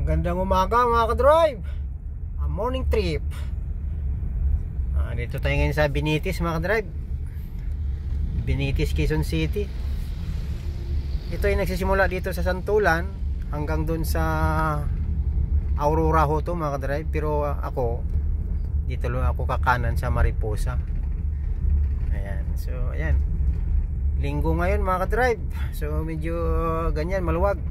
Magandang umaga mga ka-drive. Morning trip. Dito tayo ngayon sa Binitis mga ka-drive. Binitis, Quezon City. Ito ay nagsisimula dito sa Santulan hanggang dun sa Aurora ho to mga ka-drive. Pero ako dito lang ako kakanan sa Mariposa. Ayan. So ayan, linggo ngayon mga ka-drive. So medyo ganyan, maluwag.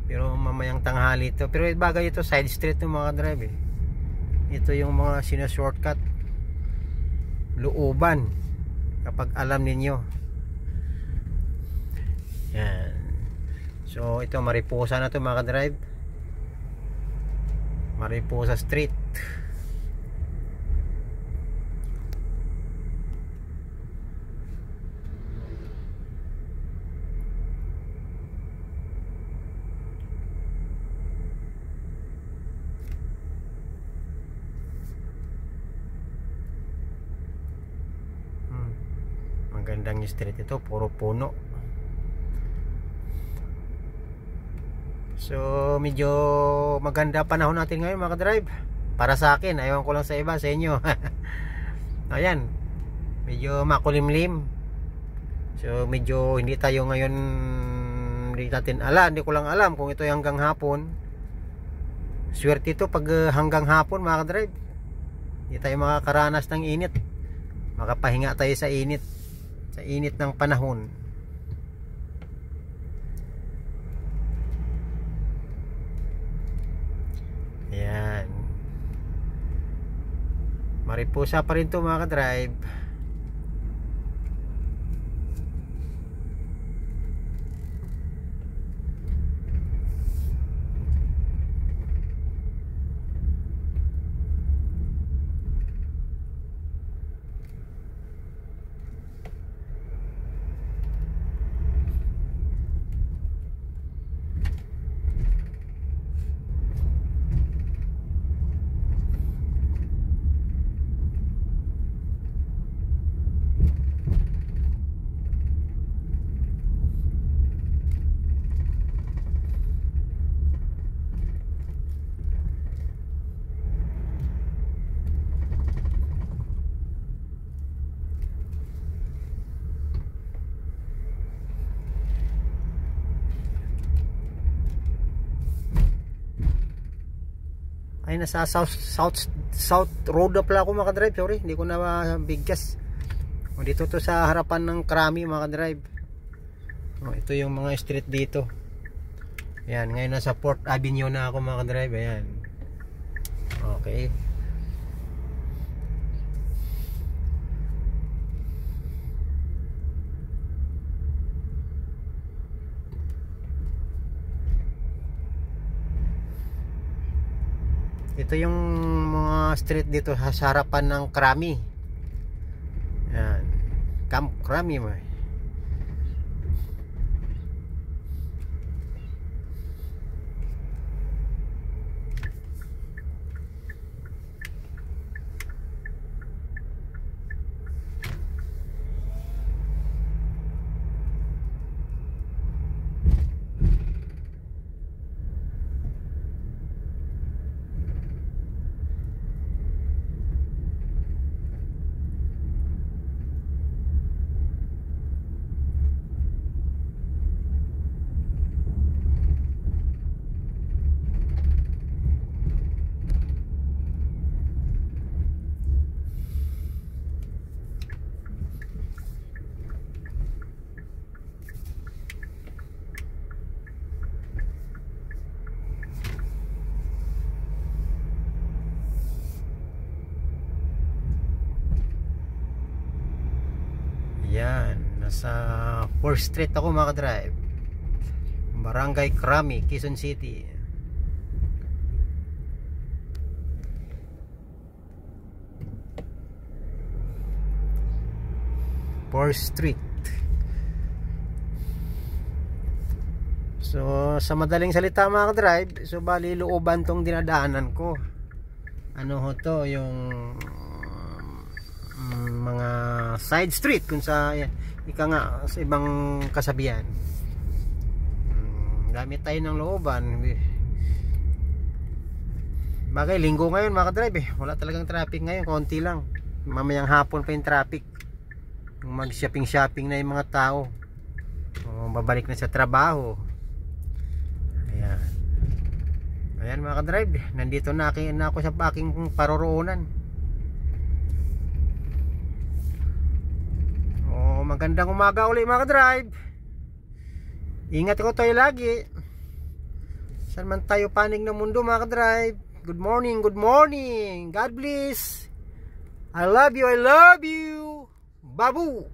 Pero mamayang tanghali ito. Pero bagay ito, side street ng mga drive Ito yung mga sinashortcut looban, kapag alam ninyo. Yan. So ito Mariposa na to mga drive. Mariposa Street. Magandang street ito, puro puno. So medyo maganda panahon natin ngayon mga ka-drive. Para sa akin, ayaw ko lang sa iba, sa inyo. Ayan, medyo makulimlim. So medyo hindi tayo ngayon, hindi ko lang alam kung ito hanggang hapon. Swerte ito pag hanggang hapon mga ka-drive. Hindi tayo makakaranas ng init. Makapahinga tayo sa init, sa init ng panahon. Ayan, Mariposa pa rin to mga ka-drive. Ay, nasa south road na pala ako mga ka-drive. Sorry, hindi ko na mabigkas. Dito to sa harapan ng Krami mga ka-drive. Ito yung mga street dito. Ayan, ngayon nasa Port Avenue na ako mga ka-drive. Ayan. Okay. Ito yung mga street dito sa harapan ng Krami. Yan, Camp Krami mo. Yan, nasa 4th Street ako mga ka-drive. Barangay Krami, Quezon City. Fourth Street. So sa madaling salita mga ka-drive, so bali looban tong dinadaanan ko. Ano ho to, yung mga side street kung sa ika nga sa ibang kasabihan. Gamit tayo ng looban. Bagay, linggo ngayon mga ka-drive wala talagang traffic ngayon, konti lang. Mamayang hapon pa yung traffic. Mag shopping na yung mga tao. Babalik na sa trabaho. Ayan. Ayan mga ka-drive, nandito na ako sa aking paroroonan. Magandang umaga ulit mga ka-drive. Ingat ko tayo lagi. Saan man tayo panig ng mundo mga ka-drive. Good morning, good morning. God bless. I love you, I love you. Babu.